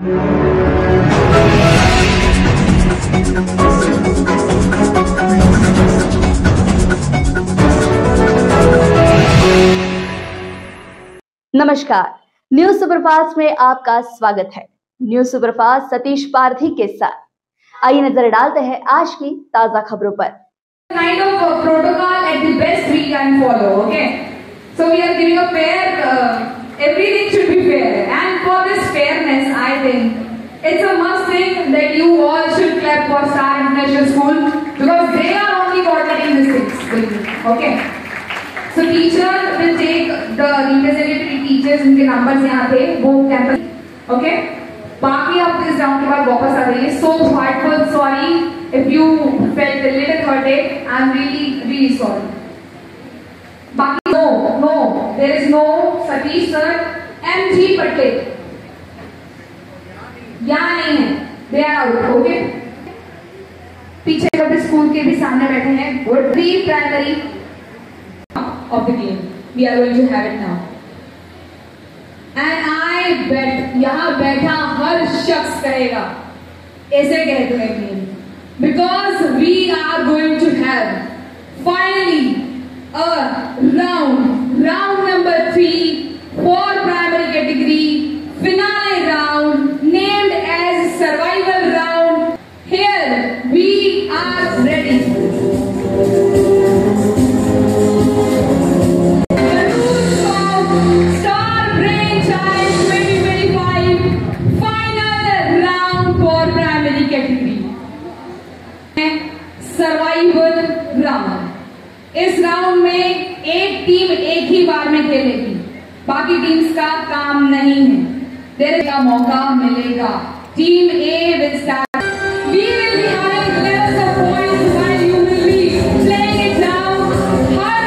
नमस्कार, news superfast में आपका स्वागत है। न्यूज सुपरफास्ट सतीश पारधी के साथ आइए नजर डालते हैं आज की ताजा खबरों पर। Kind of a protocol at the best we can follow. Okay, so we are giving a fair. Everything should be fair, and for this fairness, I think it's a must thing that you all should clap for Star International School because they are only coordinating these things. Okay. So teacher will take the representative teachers इनके numbers यहाँ थे वो campus. Okay. बाकी आप इस round के बाद वापस आ जाइए. So heartfelt sorry if you felt a little hurted. I'm really sorry. बाकी no, there is no Satish sir, MG Patel. यहाँ नहीं है. They are out. Okay. पीछे वाले स्कूल के भी सामने बैठे हैं. Good pre-primary of the game. We are going to have it now. And I bet यहाँ बैठा हर शख्स कहेगा ऐसे कहते हैं game. Because we are going to have finally a round number 3 for primary category, finale round named as survival round. Here we are ready. Survival round. इस round में एक टीम एक ही बार में खेलेगी, बाकी टीम्स का काम नहीं है। देर का मौका मिलेगा। Team A will start. We will be having levels of points while you will be playing it down. हर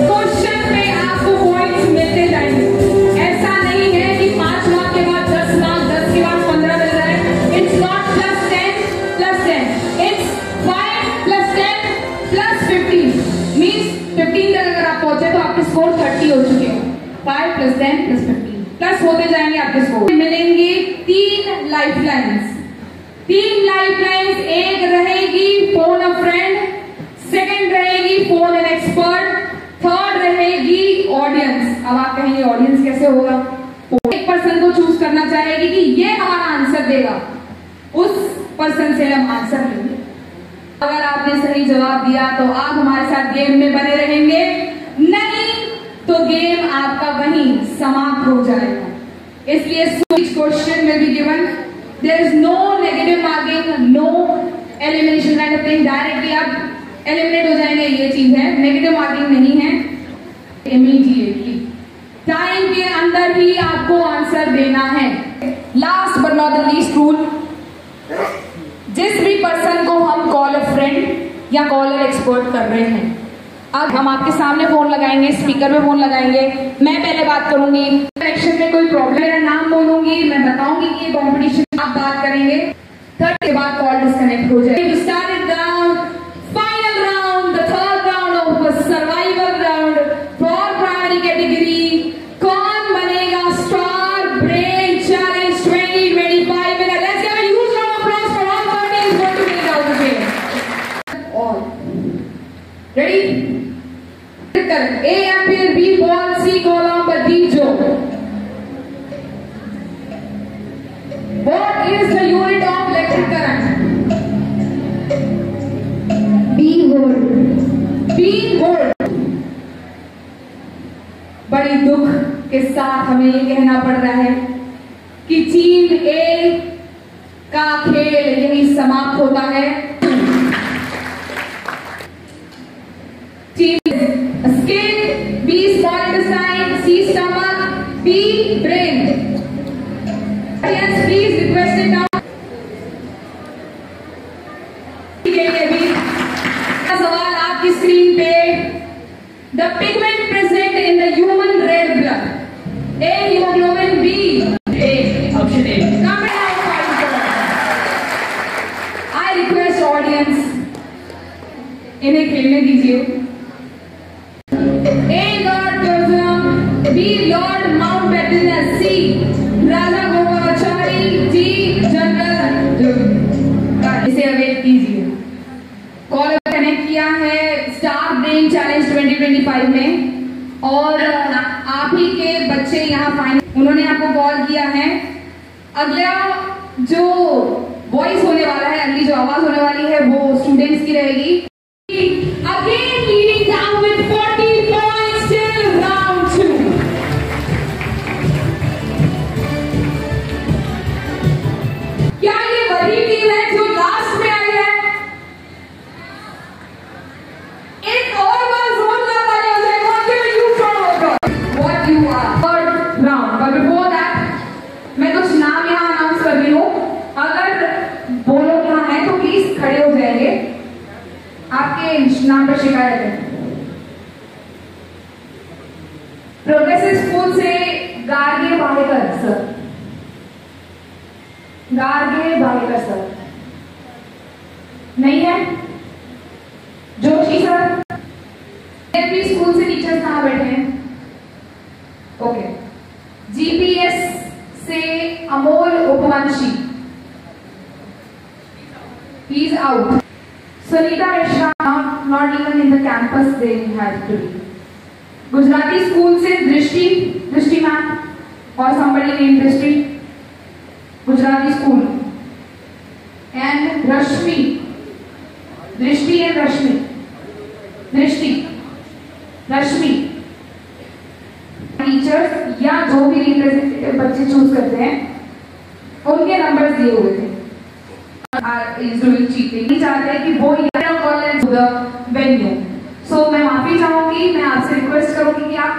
क्वेश्चन पे आपको पॉइंट्स मिलते जाएंगे। ऐसा नहीं है कि 5 मार्क के बाद 10 मार्क, 10 के बाद 15 मिल रहा है। It's not plus 10 plus 10, it's 5 plus 10 plus 15 means 15 तक अगर आप पहुंचे तो आपके स्कोर 30 हो चुके हैं। 5 प्लस 10 प्लस 15 प्लस होते जाएंगे आपके स्कोर। मिलेंगे 3 लाइफलाइंस। 3 लाइफलाइंस, एक रहेगी फोन अ फ्रेंड, सेकंड रहेगी फोन एन एक्सपर्ट, थर्ड रहेगी ऑडियंस। अब आप कहेंगे ऑडियंस कैसे होगा? एक पर्सन को चूज करना चाहेगी कि ये हमारा आंसर देगा, उस पर्सन से हम आंसर लेंगे। अगर आपने सही जवाब दिया तो आप हमारे साथ गेम में बने रहेंगे, नहीं तो गेम आपका वहीं समाप्त हो जाएगा। इसलिए each question will be given. There is no negative marking, no elimination kind of thing. Directly आप eliminate हो जाएंगे, ये चीज है। नेगेटिव मार्किंग नहीं है। Immediately टाइम के अंदर ही आपको आंसर देना है। Last but not the least rule, जिस भी पर्सन को हम कॉल अ फ्रेंड या कॉल अ एक्सपर्ट कर रहे हैं, अब हम आपके सामने फोन लगाएंगे, स्पीकर में फोन लगाएंगे, मैं पहले बात करूंगी, कनेक्शन में कोई प्रॉब्लम, मेरा नाम बोलूंगी, मैं बताऊंगी कि ये कॉम्पिटिशन आप बात करेंगे, थर्ड के बाद कॉल डिस्कनेक्ट हो जाएगी। Started round, final round, the third round of survival round for primary category. कौन बनेगा स्टार ब्रेन चैलेंज 2025 में? Let's give a huge round of applause for all parties going to make out the game. All ready? A ampere, B ball, C column, D joke. What is the unit of electric current? B volt. B volt. बड़ी दुख के साथ हमें ये कहना पड़ रहा है कि टीम ए का खेल यही समाप्त होता है। Skin, B small intestine, C stomach, D brain. Audience, please request it now. सवाल आपकी स्क्रीन पे, the pigment present in the human red blood, A hemoglobin, B option A. I request audience, इन्हें खेलने दीजिए। A Lord Curzon, B Lord Mountbatten, C Raja Gopalachari, D 2025 में, और आप ही के बच्चे यहाँ फाइनल, उन्होंने आपको कॉल किया है। अगला जो वॉइस होने वाला है, अगली जो आवाज होने वाली है वो स्टूडेंट्स की रहेगी। Again leading down with 40 points till round 2। क्या ये वही टीम है जो लास्ट में आई है? एक और बार जोरदार ताली हो जाए। What give you from what you are third round, but before that मैं कुछ नाम यहाँ अनाउंस कर रही हूँ। अगर वो लोग यहाँ हैं तो प्लीज खड़े हो जाएंगे। आपके नाम पर शिकायत है। प्रोग्रेसिव स्कूल से गार्गे भावेकर सर, गार्गे भावेकर सर नहीं है। जोशी सर। एपी स्कूल से टीचर्स कहाँ बैठे हैं? ओके। जीपीएस से Amol Upvanshi, he is out. Sunita Mishra, not even in the campus they had to be. Gujarati school से दृष्टि मैम और somebody named दृष्टि, गुजराती स्कूल, and रश्मि, दृष्टि and रश्मि, दृष्टि, रश्मि। टीचर्स या जो भी रिप्रेजेंटेटिव बच्चे चूज करते हैं उनके नंबर दिए हुए थे। is doing cheating, नहीं चाहते कि वो कॉलेज वेन्यू। सो मैं माफी चाहूंगी, मैं आपसे रिक्वेस्ट करूंगी कि आप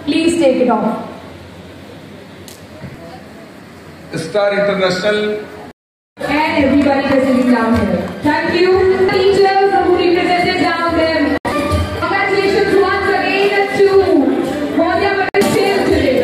Please take it off. Star International. And everybody presenting down here. Thank you. Teachers who represented down there. Congratulations once again to Monia Patel today.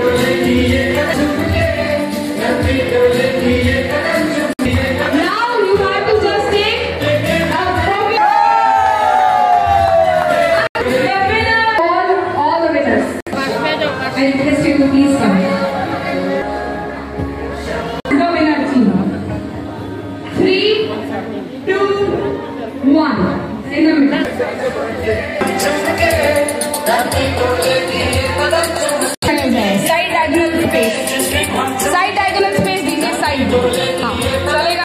1 in the middle. Side diagonal space. Side diagonal space दीजिए side. हाँ चलेगा.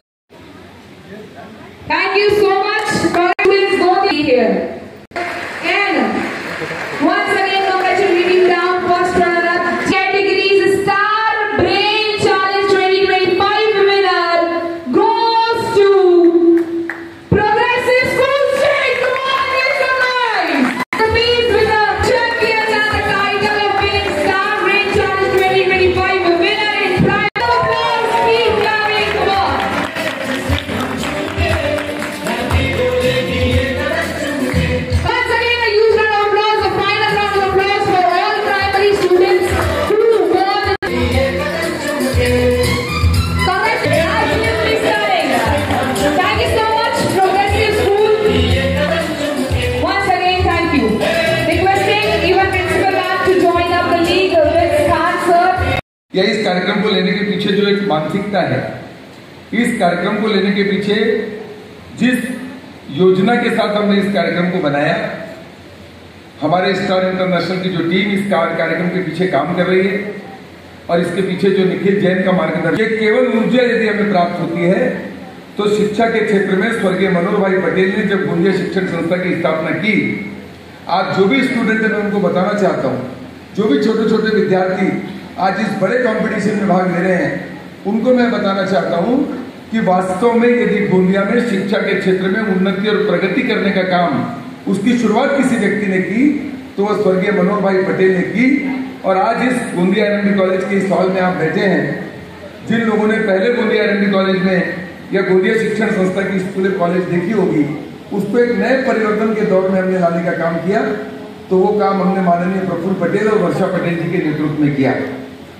Thank you so much. Students go be here. And once again, congratulating down first runner-up categories Star Brain Challenge 2025 winner goes to Progressive School State. Come on, make some noise. The bees with the champions and the title of winning Star Brain Challenge 2025 winner in prime. Applause, keep coming, come on. Once again, a huge round of applause, a final round of applause for all primary students who won. Congratulations, absolutely stunning. Thank you so much, Progressive School. Once again, thank you. Requesting even Principal Ma'am to join up the league with Khan sir. या इस कार्यक्रम को लेने के पीछे जो एक मानसिकता है, इस कार्यक्रम को लेने के पीछे जिस योजना के साथ हमने इस कार्यक्रम को बनाया, हमारे स्टार इंटरनेशनल की जो टीम इस कार्यक्रम के पीछे काम कर रही है और इसके पीछे जो निखिल जैन का मार्गदर्शन, ये केवल ऊर्जा यदि हमें प्राप्त होती है तो शिक्षा के क्षेत्र में स्वर्गीय मनोहर भाई पटेल ने जब गोंदिया शिक्षण संस्था की स्थापना की, आज जो भी स्टूडेंट है मैं उनको बताना चाहता हूँ, जो भी छोटे छोटे विद्यार्थी आज इस बड़े कंपटीशन में भाग ले रहे हैं, उनको मैं बताना चाहता हूँ कि वास्तव में यदि गोंदिया में शिक्षा के क्षेत्र में उन्नति और प्रगति करने का काम उसकी शुरुआत किसी व्यक्ति ने की तो वह स्वर्गीय मनोहर भाई पटेल ने की। और आज इस गोंदिया R&D कॉलेज के इस हॉल में आप बैठे हैं, जिन लोगों ने पहले गोंदिया R&D कॉलेज में या गोंदिया शिक्षण संस्था की स्कूल कॉलेज देखी होगी, उसको एक नए परिवर्तन के दौर में हमने लाने का काम किया, तो वो काम हमने माननीय प्रफुल्ल पटेल और वर्षा पटेल जी के नेतृत्व में किया।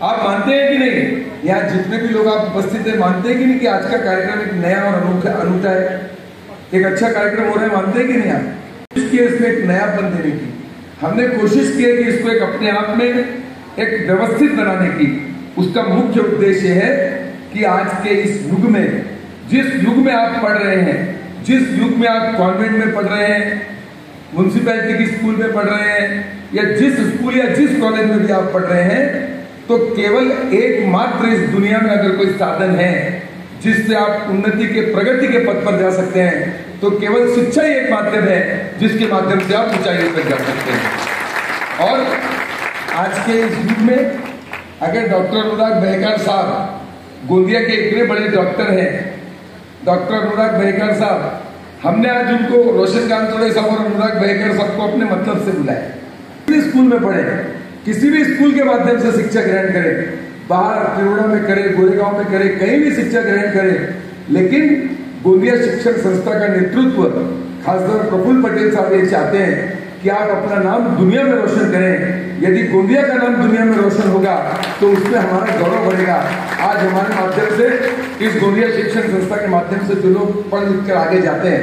आप मानते हैं कि नहीं, यहाँ जितने भी लोग आप उपस्थित हैं, मानते हैं कि नहीं कि आज का कार्यक्रम एक नया और अनूठा है, एक अच्छा कार्यक्रम हो रहा है, मानते हैं कि नहीं? आप कोशिश किए इसमें एक नयापन देने की, हमने कोशिश की कि इसको एक अपने आप में एक व्यवस्थित बनाने की। उसका मुख्य उद्देश्य है कि आज के इस युग में, जिस युग में आप पढ़ रहे हैं, जिस युग में आप कॉन्वेंट में पढ़ रहे हैं, म्युनिसिपैलिटी की स्कूल में पढ़ रहे हैं, या जिस स्कूल या जिस कॉलेज में भी आप पढ़ रहे हैं, तो केवल एकमात्र इस दुनिया में अगर कोई साधन है जिससे आप उन्नति के प्रगति के पथ पर जा सकते हैं, तो केवल शिक्षा ही एक माध्यम है जिसके माध्यम से आप ऊंचाइयों तक जा सकते हैं। और आज के इस युग में अगर डॉक्टर अनुराग बहेकर साहब, गोंदिया के इतने बड़े डॉक्टर हैं, डॉक्टर अनुराग बहेकर साहब, हमने आज उनको रोशन कांतोड़े साहब और अनुराग बहेकर साहब को अपने मतलब से बुलाया। किसी स्कूल में पढ़े, किसी भी स्कूल के माध्यम से शिक्षा ग्रहण करें, बाहर तिरोड़ा में करे, गोरेगांव में करे, कहीं भी शिक्षा ग्रहण करें, लेकिन गोंदिया शिक्षण संस्था का नेतृत्व खासकर प्रफुल्ल पटेल साहब ये चाहते हैं कि आप अपना नाम दुनिया में रोशन करें। यदि गोंदिया का नाम दुनिया में रोशन होगा तो उसमें हमारा गौरव बढ़ेगा। आज हमारे माध्यम से, इस गोंदिया शिक्षण संस्था के माध्यम से जो लोग पढ़ लिख कर आगे जाते हैं,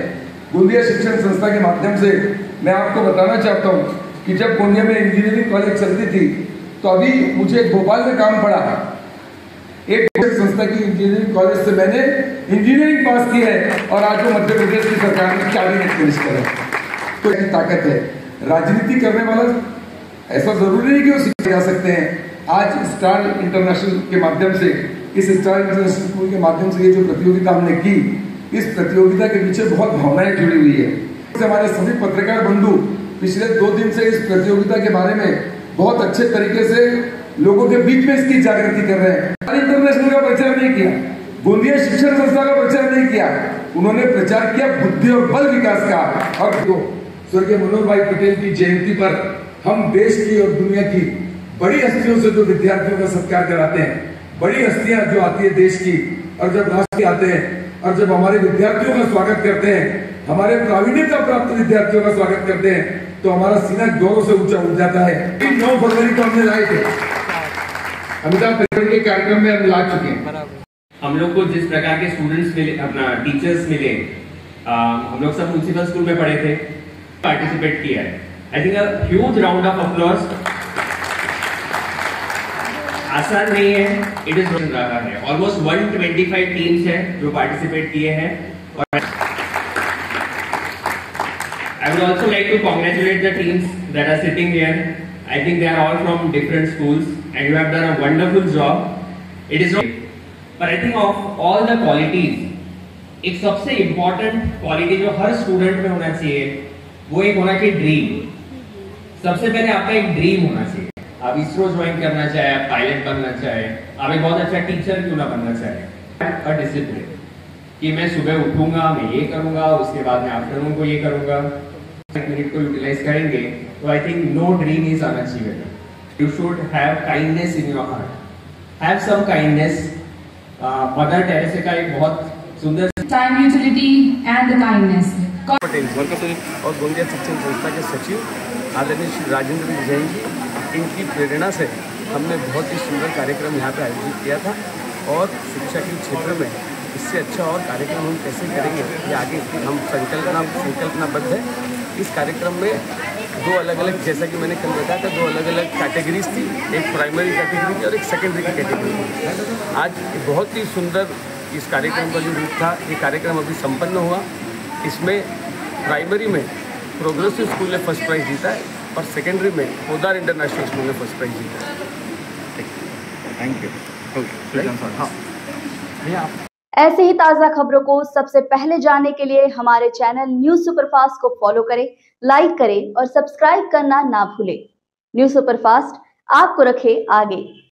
गोंदिया शिक्षण संस्था के माध्यम से मैं आपको बताना चाहता हूँ कि जब गोंदिया में इंजीनियरिंग कॉलेज चलती थी तो अभी मुझे भोपाल में काम पड़ा, एक संस्था की इंजीनियरिंग कॉलेज से मैंने इंजीनियरिंग पास की है और आज वो मध्य प्रदेश की सरकार में 4 मिनट फिनिश करे। तो ये ताकत है। राजनीति करने वाला ऐसा जरूरी नहीं कि वो सीख जा सकते हैं। आज स्टार इंटरनेशनल के माध्यम से, इस स्टार इंटरनेशनल स्कूल के माध्यम से ये जो प्रतियोगिता हमने की, इस प्रतियोगिता के पीछे बहुत भावनाएं जुड़ी हुई है। हमारे सभी पत्रकार बंधु पिछले 2 दिन से इस प्रतियोगिता के बारे में बहुत अच्छे तरीके से लोगों के बीच में इसकी जागृति कर रहे हैं। इंटरनेशनल का प्रचार नहीं किया, गोंदिया शिक्षण संस्था का प्रचार नहीं किया, उन्होंने प्रचार किया बुद्धि और बल विकास का। और स्वर्गीय मनोहर भाई पटेल की जयंती पर हम देश की और दुनिया की बड़ी हस्तियों से जो विद्यार्थियों का सत्कार कराते हैं, बड़ी हस्तियां जो आती है देश की, और जब राष्ट्र आते हैं और जब हमारे विद्यार्थियों का स्वागत करते हैं, हमारे प्रावीण्यता प्राप्त विद्यार्थियों का स्वागत करते हैं, तो हमारा सीना गौरव से ऊंचा उठ जाता है। 9 फरवरी को हमने लाए थे, अमिताभ बच्चन के कार्यक्रम में हम ला चुके हैं। हम लोग को जिस प्रकार के स्टूडेंट्स मिले, अपना टीचर्स मिले, हम लोग सब म्युनिसिपल स्कूल में पढ़े थे, पार्टिसिपेट किया है। I think a huge round of applause. आसान नहीं है, इट इज रहा है। ऑलमोस्ट 125 टीम्स हैं जो पार्टिसिपेट किए हैं। और I would also like to congratulate the teams that are sitting here. I think they are all from different schools and you have done a wonderful job. It is not, but I think of all the qualities, एक सबसे important quality जो हर student में होना चाहिए, वो एक होना चाहिए dream. सबसे पहले आपका एक dream होना चाहिए. आप इसरो ज्वाइन करना चाहे, आप पायलट बनना चाहे, आप एक बहुत अच्छा टीचर क्यों ना बनना चाहे. A discipline. कि मैं सुबह उठूंगा, मैं ये करूंगा, उसके बाद मैं आफ्टरनून को ये करूंगा, 1 मिनट को यूटिलाइज करेंगे, तो I think no dream is unachievable. You should have kindness in your heart, have some kindness. Mother Teresa का एक बहुत सुंदर time utility and the kindness. Patel और गोंदिया शिक्षण संस्था के सचिव आदरणीय श्री राजेंद्र जैन जी, इनकी प्रेरणा से हमने बहुत ही सुंदर कार्यक्रम यहाँ पे आयोजित किया था और शिक्षा के क्षेत्र में इससे अच्छा और कार्यक्रम हम कैसे करेंगे ये आगे हम संकल्पनाबद्ध है. इस कार्यक्रम में 2 अलग अलग, जैसा कि मैंने कल बताया था, 2 अलग अलग कैटेगरीज थी. एक प्राइमरी कैटेगरी थी और एक सेकेंडरी की कैटेगरी थी. आज बहुत ही सुंदर इस कार्यक्रम का जो रूप था, ये कार्यक्रम अभी संपन्न हुआ. इसमें प्राइमरी में प्रोग्रेसिव स्कूल ने फर्स्ट प्राइज़ जीता है और सेकेंडरी में पोदार इंटरनेशनल स्कूल ने फर्स्ट प्राइज़ जीता है. Thank you. हाँ भैया, ऐसे ही ताज़ा खबरों को सबसे पहले जानने के लिए हमारे चैनल न्यूज़ सुपरफास्ट को फॉलो करें, लाइक करें और सब्सक्राइब करना ना भूलें. न्यूज़ सुपरफास्ट आपको रखे आगे.